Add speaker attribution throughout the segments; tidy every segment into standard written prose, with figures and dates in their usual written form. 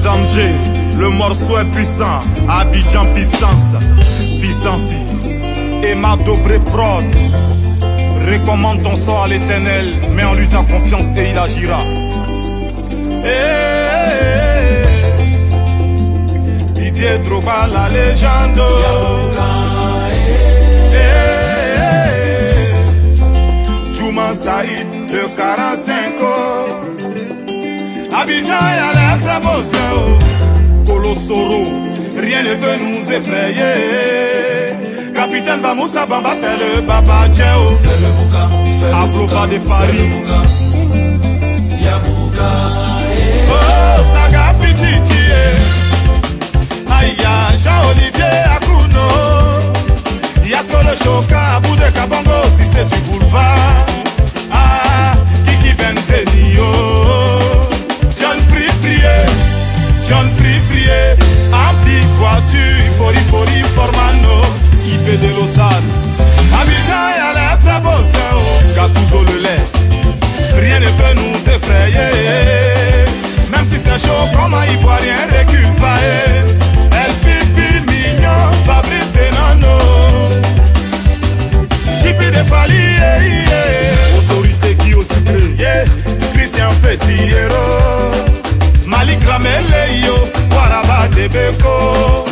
Speaker 1: danger, le morceau est puissant. Abidjan puissance, puissance. Et ma Dobré prod. Recommande ton sort à l'éternel, mets en lui ta confiance et il agira. Didier Drogba la légende. Djouma Saïd de 45 ans. Abidjan y'a l'air très beau seul. Colossoro, rien ne peut nous effrayer. Capitaine Bamoussa Bamba, c'est le Baba Djeo.
Speaker 2: C'est le Bouka,
Speaker 1: Abroba de Paris.
Speaker 2: Yabouka,
Speaker 1: oh, Saga Pichichi. Aïe, Jean-Olivier Akuno. Yasko le Choka, Abou de Kabongo, si c'est du boulevard. Ah, Kiki Benzenio. John prie, prier. John prie, prier. En big voiture, Fori, Formano. IP de Lausanne. Abidjan y'a l'air très beau seul. Gatouzo le lait. Rien ne peut nous effrayer. Même si c'est chaud comme un ivoirien recule pas. El Pipi mignon, Fabrice Denano. Jipi de Fali, autorité qui au sucré. Christian Petit héros. Malik Ramele yo, Waraba de Beko.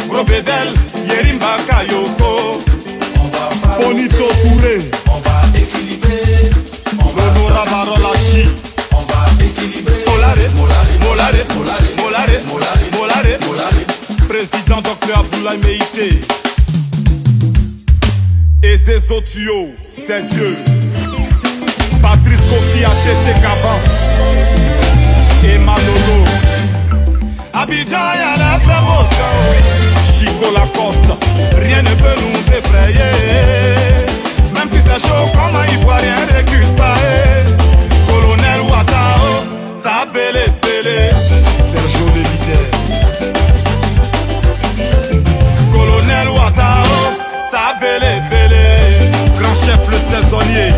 Speaker 1: Grobedel, Yerimba Kayoko. Bonito Touré.
Speaker 2: on va équilibrer. On va
Speaker 1: Barolachi.
Speaker 2: On va équilibrer.
Speaker 1: Molare. Président Dr Abdoulaye Meïté. Et ses autres, c'est Dieu. Patrice Kofi A.T.C. Kaban. Et Manolo. Abidjan y'a la très beau sang. Chico Lacoste, rien ne peut nous effrayer. Même si c'est chaud comme un ivoirien recule pas. Colonel Ouattao, ça belé. Sergio Léviter. Colonel Ouattao, ça belé. Grand chef le saisonnier.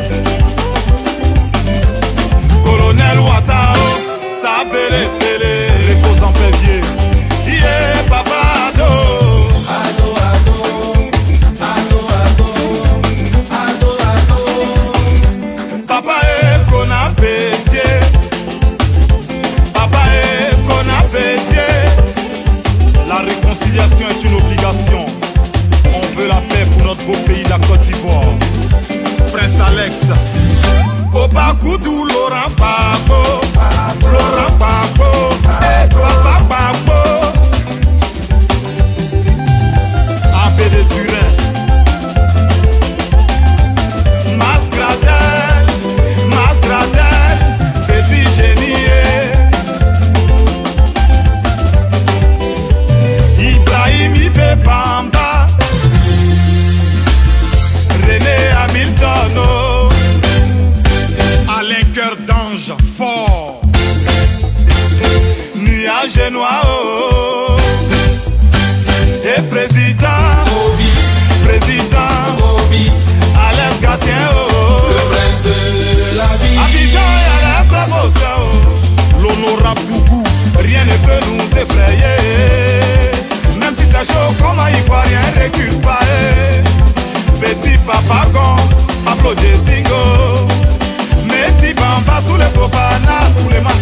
Speaker 1: Colonel Ouattao, ça belé. Repose en paix vieux. Yeah, papa ado. Papa est qu'on a pété. Papa est qu'on a pété. La réconciliation est une obligation. On veut la paix pour notre beau pays, la Côte d'Ivoire. Prince Alex. Opa Koudou, Laurent Babo. Laurent Babo. Papa Babo. Abbé de Turin. Masgradel, petit génie. Ibrahim Ibé Bamba. René Hamilton. Alain Cœur d'Ange, fort. Nuage noir. Et président Alex Gatien.
Speaker 2: Le prince de la vie.
Speaker 1: Abidjan y'a la bravo ça. L'honorable Dougou, rien ne peut nous effrayer. Même si c'est chaud comme un ivoirien recule pas. Petit papa gon, Pablo Jessingo. Meti Bamba sous les profanas, sous les masques.